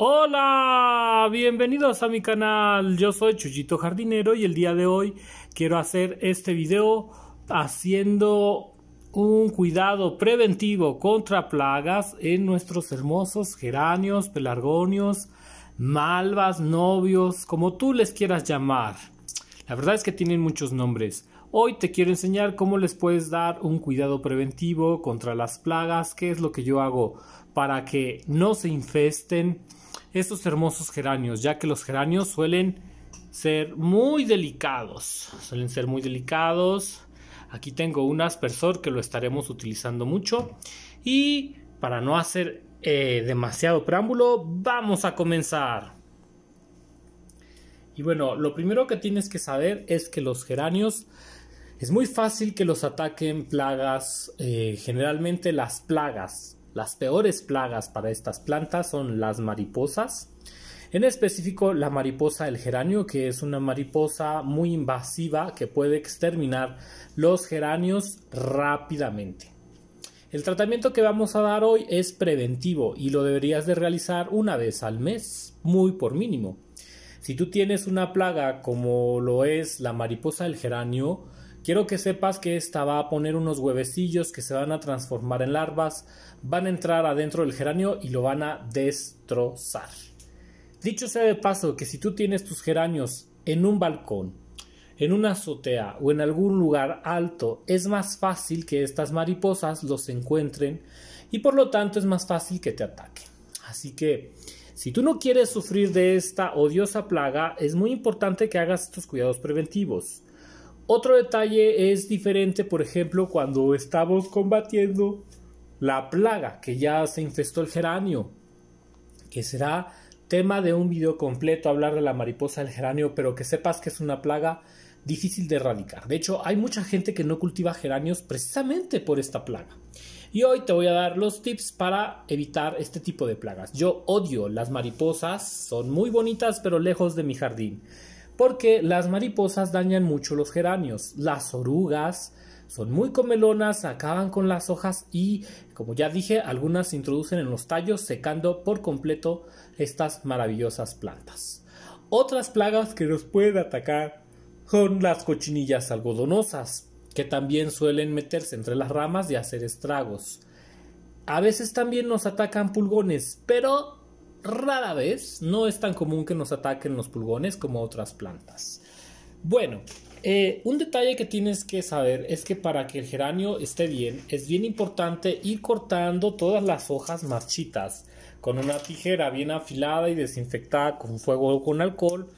Hola, bienvenidos a mi canal. Yo soy Chuyito Jardinero y el día de hoy quiero hacer este video haciendo un cuidado preventivo contra plagas en nuestros hermosos geranios, pelargonios, malvas, novios, como tú les quieras llamar. La verdad es que tienen muchos nombres. Hoy te quiero enseñar cómo les puedes dar un cuidado preventivo contra las plagas, qué es lo que yo hago para que no se infesten estos hermosos geranios, ya que los geranios suelen ser muy delicados. Aquí tengo un aspersor que lo estaremos utilizando mucho. Y para no hacer demasiado preámbulo, vamos a comenzar. Y bueno, lo primero que tienes que saber es que los geranios es muy fácil que los ataquen plagas. Generalmente las peores plagas para estas plantas son las mariposas. En específico la mariposa del geranio, que es una mariposa muy invasiva que puede exterminar los geranios rápidamente. El tratamiento que vamos a dar hoy es preventivo y lo deberías de realizar una vez al mes, muy por mínimo. Si tú tienes una plaga como lo es la mariposa del geranio, quiero que sepas que esta va a poner unos huevecillos que se van a transformar en larvas, van a entrar adentro del geranio y lo van a destrozar. Dicho sea de paso, que si tú tienes tus geranios en un balcón, en una azotea o en algún lugar alto, es más fácil que estas mariposas los encuentren y por lo tanto es más fácil que te ataquen. Así que si tú no quieres sufrir de esta odiosa plaga, es muy importante que hagas estos cuidados preventivos. Otro detalle es diferente, por ejemplo, cuando estamos combatiendo la plaga que ya se infestó el geranio, que será tema de un video completo hablar de la mariposa del geranio, pero que sepas que es una plaga difícil de erradicar. De hecho, hay mucha gente que no cultiva geranios precisamente por esta plaga. Y hoy te voy a dar los tips para evitar este tipo de plagas. Yo odio las mariposas, son muy bonitas pero lejos de mi jardín, porque las mariposas dañan mucho los geranios. Las orugas son muy comelonas, acaban con las hojas y, como ya dije, algunas se introducen en los tallos, secando por completo estas maravillosas plantas. Otras plagas que nos pueden atacar son las cochinillas algodonosas, que también suelen meterse entre las ramas y hacer estragos. A veces también nos atacan pulgones, pero rara vez. No es tan común que nos ataquen los pulgones como otras plantas. Bueno, un detalle que tienes que saber es que para que el geranio esté bien, es bien importante ir cortando todas las hojas marchitas con una tijera bien afilada y desinfectada con fuego o con alcohol.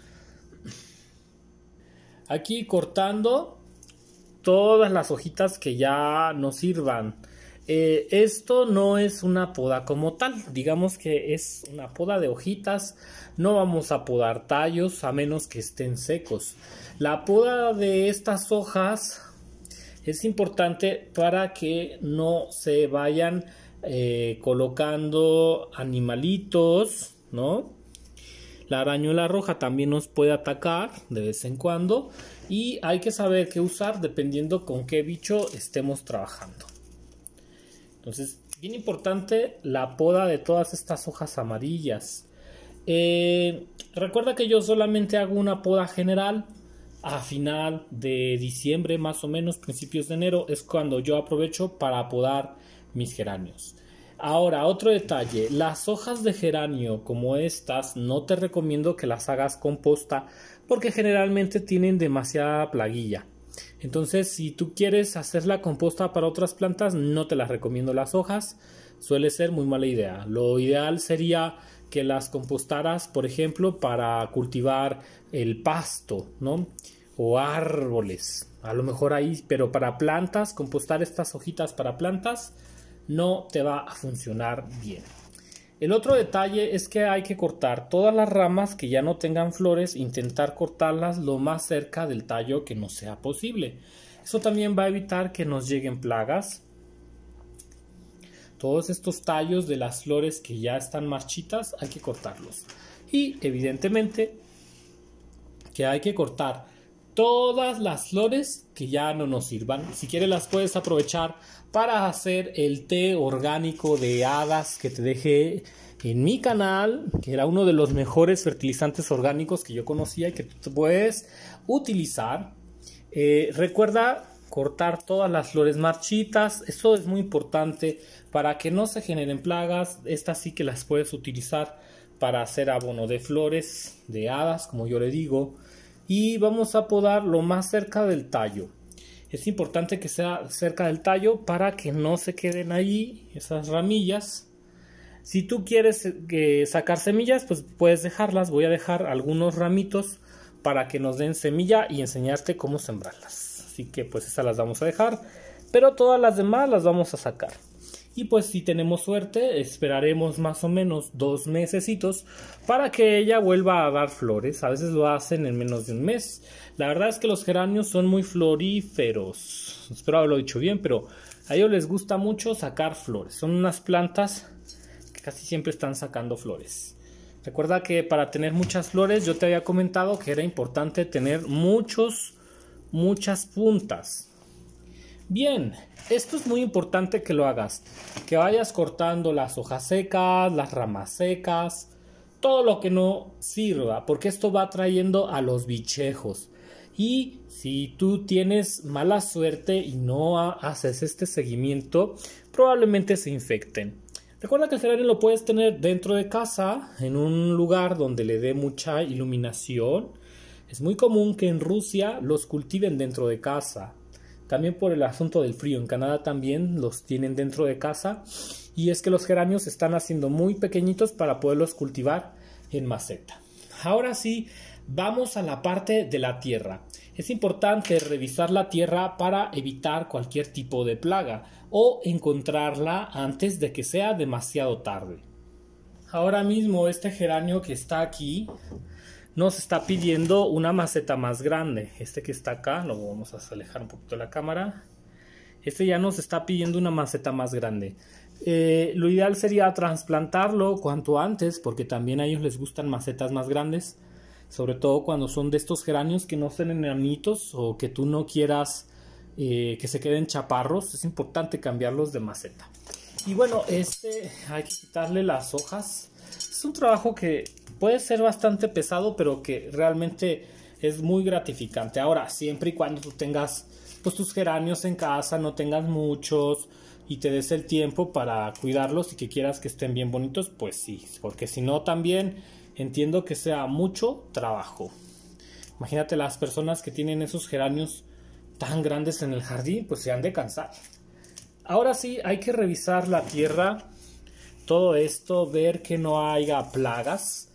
Aquí cortando todas las hojitas que ya no sirvan. Esto no es una poda como tal, digamos que es una poda de hojitas. No vamos a podar tallos a menos que estén secos. La poda de estas hojas es importante para que no se vayan colocando animalitos, ¿no? La arañuela roja también nos puede atacar de vez en cuando y hay que saber qué usar dependiendo con qué bicho estemos trabajando. Entonces, bien importante la poda de todas estas hojas amarillas. Recuerda que yo solamente hago una poda general a final de diciembre, más o menos, principios de enero, es cuando yo aprovecho para podar mis geranios. Ahora, otro detalle, las hojas de geranio como estas no te recomiendo que las hagas composta porque generalmente tienen demasiada plaguilla. Entonces, si tú quieres hacer la composta para otras plantas, no te las recomiendo las hojas, suele ser muy mala idea. Lo ideal sería que las compostaras, por ejemplo, para cultivar el pasto, ¿no? O árboles, a lo mejor ahí, pero para plantas, compostar estas hojitas para plantas no te va a funcionar bien. El otro detalle es que hay que cortar todas las ramas que ya no tengan flores, intentar cortarlas lo más cerca del tallo que nos sea posible. Eso también va a evitar que nos lleguen plagas. Todos estos tallos de las flores que ya están marchitas hay que cortarlos. Y evidentemente que hay que cortar todas las flores que ya no nos sirvan. Si quieres las puedes aprovechar para hacer el té orgánico de hadas que te dejé en mi canal, que era uno de los mejores fertilizantes orgánicos que yo conocía y que tú puedes utilizar. Recuerda cortar todas las flores marchitas, eso es muy importante para que no se generen plagas. Estas sí que las puedes utilizar para hacer abono de flores de hadas, como yo le digo. Y vamos a podar lo más cerca del tallo. Es importante que sea cerca del tallo para que no se queden ahí esas ramillas. Si tú quieres sacar semillas, pues puedes dejarlas. Voy a dejar algunos ramitos para que nos den semilla y enseñarte cómo sembrarlas. Así que pues esas las vamos a dejar, pero todas las demás las vamos a sacar. Y pues si tenemos suerte, esperaremos más o menos 2 mesecitos para que ella vuelva a dar flores. A veces lo hacen en menos de un mes. La verdad es que los geranios son muy floríferos. Espero haberlo dicho bien, pero a ellos les gusta mucho sacar flores. Son unas plantas que casi siempre están sacando flores. Recuerda que para tener muchas flores, yo te había comentado que era importante tener muchas puntas. Bien, esto es muy importante que lo hagas, que vayas cortando las hojas secas, las ramas secas, todo lo que no sirva, porque esto va atrayendo a los bichejos. Y si tú tienes mala suerte y no haces este seguimiento, probablemente se infecten. Recuerda que el geranio lo puedes tener dentro de casa, en un lugar donde le dé mucha iluminación. Es muy común que en Rusia los cultiven dentro de casa. También por el asunto del frío, en Canadá también los tienen dentro de casa. Y es que los geranios se están haciendo muy pequeñitos para poderlos cultivar en maceta. Ahora sí, vamos a la parte de la tierra. Es importante revisar la tierra para evitar cualquier tipo de plaga o encontrarla antes de que sea demasiado tarde. Ahora mismo este geranio que está aquí nos está pidiendo una maceta más grande. Este que está acá, lo vamos a alejar un poquito de la cámara. Este ya nos está pidiendo una maceta más grande. Lo ideal sería trasplantarlo cuanto antes, porque también a ellos les gustan macetas más grandes. Sobre todo cuando son de estos geranios que no sean enanitos o que tú no quieras que se queden chaparros. Es importante cambiarlos de maceta. Y bueno, hay que quitarle las hojas. Es un trabajo que puede ser bastante pesado, pero que realmente es muy gratificante. Ahora, siempre y cuando tú tengas pues tus geranios en casa, no tengas muchos y te des el tiempo para cuidarlos y que quieras que estén bien bonitos, pues sí, porque si no también entiendo que sea mucho trabajo. Imagínate las personas que tienen esos geranios tan grandes en el jardín, pues se han de cansar. Ahora sí, hay que revisar la tierra, todo esto, ver que no haya plagas,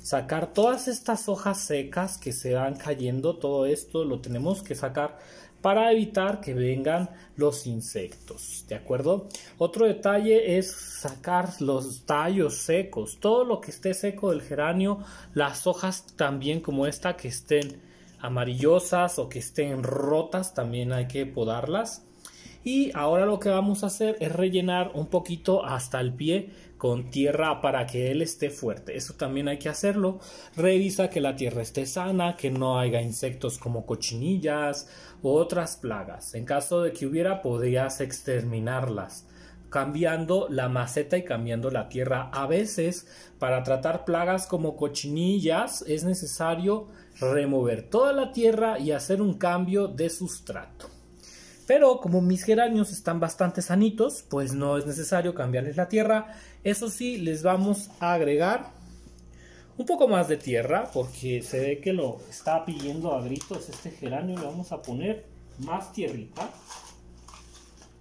sacar todas estas hojas secas que se van cayendo, todo esto lo tenemos que sacar para evitar que vengan los insectos, ¿de acuerdo? Otro detalle es sacar los tallos secos, todo lo que esté seco del geranio, las hojas también como esta que estén amarillosas o que estén rotas, también hay que podarlas. Y ahora lo que vamos a hacer es rellenar un poquito hasta el pie con tierra para que él esté fuerte. Eso también hay que hacerlo. Revisa que la tierra esté sana, que no haya insectos como cochinillas u otras plagas. En caso de que hubiera, podrías exterminarlas cambiando la maceta y cambiando la tierra. A veces, para tratar plagas como cochinillas, es necesario remover toda la tierra y hacer un cambio de sustrato. Pero como mis geranios están bastante sanitos, pues no es necesario cambiarles la tierra. Eso sí, les vamos a agregar un poco más de tierra, porque se ve que lo está pidiendo a gritos este geranio. Le vamos a poner más tierrita.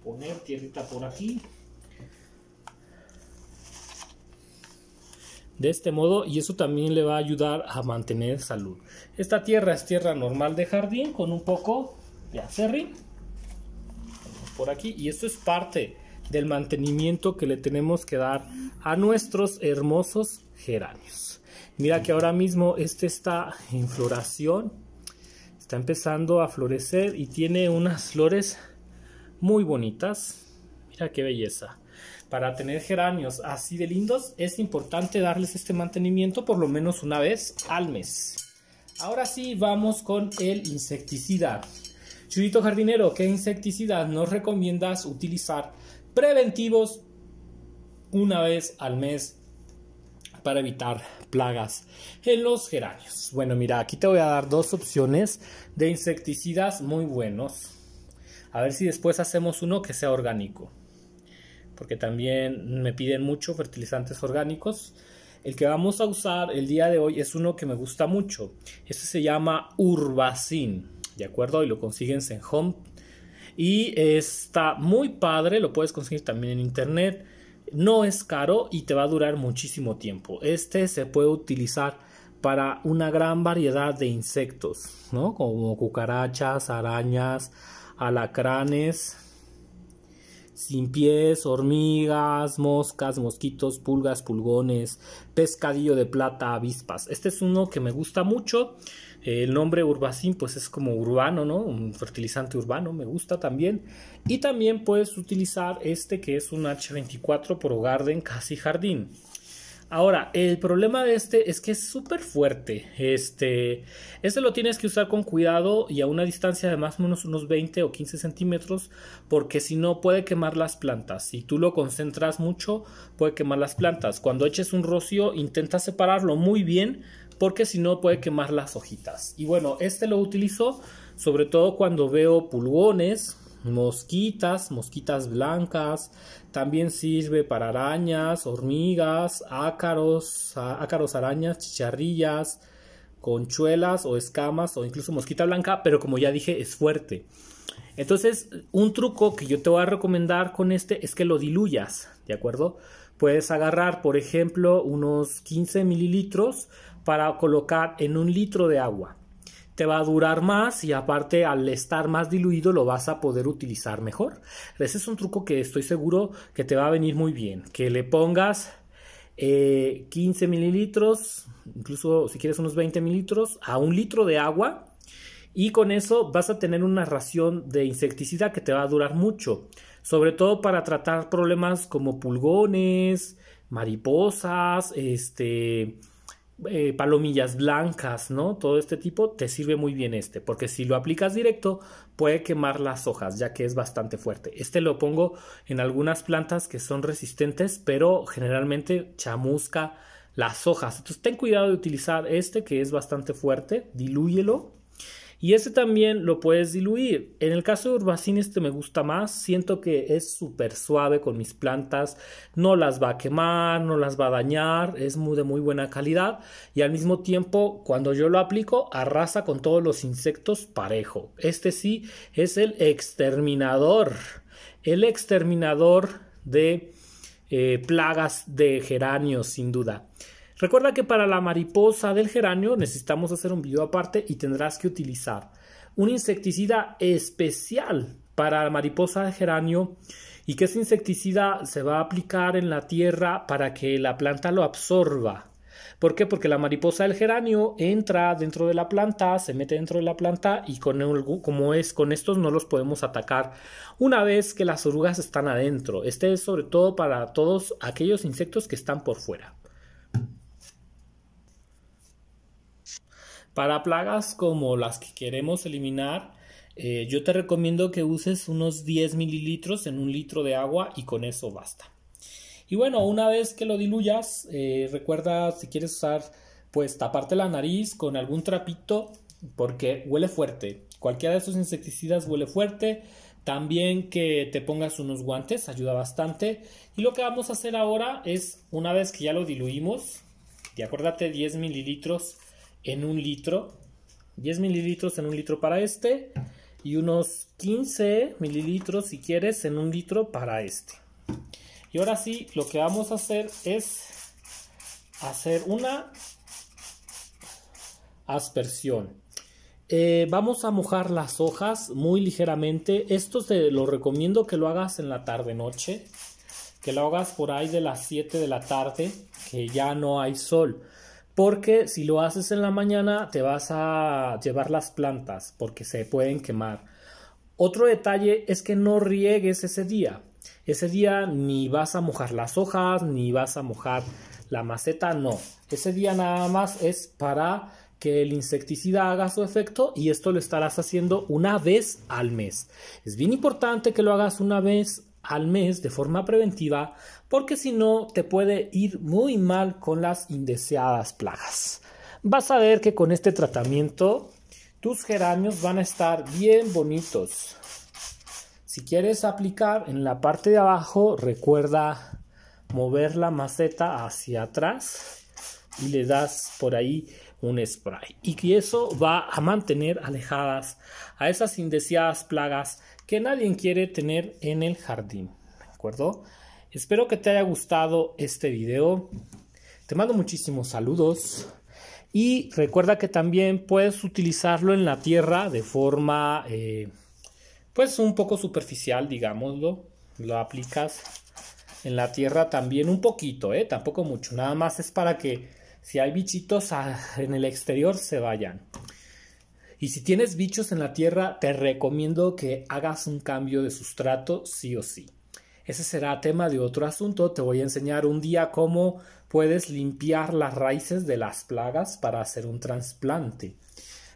Poner tierrita por aquí. De este modo, y eso también le va a ayudar a mantener salud. Esta tierra es tierra normal de jardín con un poco de acerrín. Por aquí, y esto es parte del mantenimiento que le tenemos que dar a nuestros hermosos geranios. Mira que ahora mismo este está en floración, está empezando a florecer y tiene unas flores muy bonitas. Mira qué belleza. Para tener geranios así de lindos es importante darles este mantenimiento por lo menos una vez al mes. Ahora sí, vamos con el insecticida. Chuyito jardinero, ¿qué insecticida nos recomiendas utilizar preventivos una vez al mes para evitar plagas en los geranios? Bueno, mira, aquí te voy a dar dos opciones de insecticidas muy buenos. A ver si después hacemos uno que sea orgánico, porque también me piden mucho fertilizantes orgánicos. El que vamos a usar el día de hoy es uno que me gusta mucho. Este se llama Urbacin, ¿de acuerdo? Y lo consigues en Home. Y está muy padre, lo puedes conseguir también en internet. No es caro y te va a durar muchísimo tiempo. Este se puede utilizar para una gran variedad de insectos, ¿no? Como cucarachas, arañas, alacranes sin pies, hormigas, moscas, mosquitos, pulgas, pulgones, pescadillo de plata, avispas. Este es uno que me gusta mucho. El nombre Urbacin pues es como urbano, ¿no? Un fertilizante urbano, me gusta también. Y también puedes utilizar este que es un H24 Pro Garden Casi Jardín. Ahora, el problema de este es que es súper fuerte. Este lo tienes que usar con cuidado y a una distancia de más o menos unos 20 o 15 centímetros, porque si no puede quemar las plantas. Si tú lo concentras mucho, puede quemar las plantas. Cuando eches un rocío, intenta separarlo muy bien, porque si no puede quemar las hojitas. Y bueno, este lo utilizo sobre todo cuando veo pulgones, mosquitas blancas. También sirve para arañas, hormigas, ácaros, arañas, chicharrillas, conchuelas o escamas o incluso mosquita blanca, pero como ya dije es fuerte. Entonces un truco que yo te voy a recomendar con este es que lo diluyas, ¿de acuerdo? Puedes agarrar por ejemplo unos 15 mililitros para colocar en un litro de agua. Te va a durar más y aparte al estar más diluido lo vas a poder utilizar mejor. Ese es un truco que estoy seguro que te va a venir muy bien. Que le pongas 15 mililitros, incluso si quieres unos 20 mililitros a un litro de agua. Y con eso vas a tener una ración de insecticida que te va a durar mucho. Sobre todo para tratar problemas como pulgones, mariposas, palomillas blancas, ¿no? Todo este tipo te sirve muy bien porque si lo aplicas directo puede quemar las hojas, ya que es bastante fuerte. Lo pongo en algunas plantas que son resistentes, pero generalmente chamusca las hojas. Entonces ten cuidado de utilizar que es bastante fuerte, dilúyelo. Y también lo puedes diluir. En el caso de Urbacin me gusta más. Siento que es súper suave con mis plantas. No las va a quemar, no las va a dañar. Es de muy buena calidad. Y al mismo tiempo, cuando yo lo aplico, arrasa con todos los insectos parejo. Sí es el exterminador. El exterminador de plagas de geranios, sin duda. Recuerda que para la mariposa del geranio necesitamos hacer un video aparte y tendrás que utilizar un insecticida especial para la mariposa de geranio y que ese insecticida se va a aplicar en la tierra para que la planta lo absorba. ¿Por qué? Porque la mariposa del geranio entra dentro de la planta, se mete dentro de la planta y con estos no los podemos atacar una vez que las orugas están adentro. Es sobre todo para todos aquellos insectos que están por fuera. Para plagas como las que queremos eliminar, yo te recomiendo que uses unos 10 mililitros en un litro de agua y con eso basta. Y bueno, una vez que lo diluyas, recuerda si quieres usar, pues taparte la nariz con algún trapito porque huele fuerte. Cualquiera de estos insecticidas huele fuerte. También que te pongas unos guantes, ayuda bastante. Y lo que vamos a hacer ahora es, una vez que ya lo diluimos, y acuérdate 10 mililitros en un litro, 10 mililitros en un litro para y unos 15 mililitros si quieres en un litro para Y ahora sí, lo que vamos a hacer es hacer una aspersión. Vamos a mojar las hojas muy ligeramente. Esto te lo recomiendo que lo hagas en la tarde-noche, que lo hagas por ahí de las 7 de la tarde, que ya no hay sol. Porque si lo haces en la mañana te vas a llevar las plantas porque se pueden quemar. Otro detalle es que no riegues ese día. Ese día ni vas a mojar las hojas ni vas a mojar la maceta, no. Ese día nada más es para que el insecticida haga su efecto y esto lo estarás haciendo una vez al mes. Es bien importante que lo hagas una vez al mes de forma preventiva porque si no te puede ir muy mal con las indeseadas plagas. Vas a ver que con este tratamiento tus geranios van a estar bien bonitos. Si quieres aplicar en la parte de abajo, recuerda mover la maceta hacia atrás y le das por ahí un spray. Y que eso va a mantener alejadas a esas indeseadas plagas que nadie quiere tener en el jardín. ¿De acuerdo? Espero que te haya gustado este video. Te mando muchísimos saludos. Y recuerda que también puedes utilizarlo en la tierra de forma pues un poco superficial, digámoslo. Lo aplicas en la tierra también un poquito, tampoco mucho. Nada más es para que si hay bichitos en el exterior se vayan. Y si tienes bichos en la tierra, te recomiendo que hagas un cambio de sustrato sí o sí. Ese será tema de otro asunto. Te voy a enseñar un día cómo puedes limpiar las raíces de las plagas para hacer un trasplante.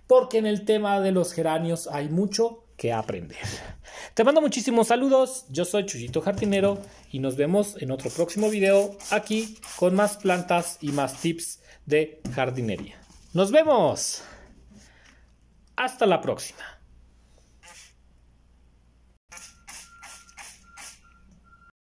Porque en el tema de los geranios hay mucho que aprender. Te mando muchísimos saludos. Yo soy Chuyito Jardinero y nos vemos en otro próximo video aquí con más plantas y más tips de jardinería. ¡Nos vemos! Hasta la próxima.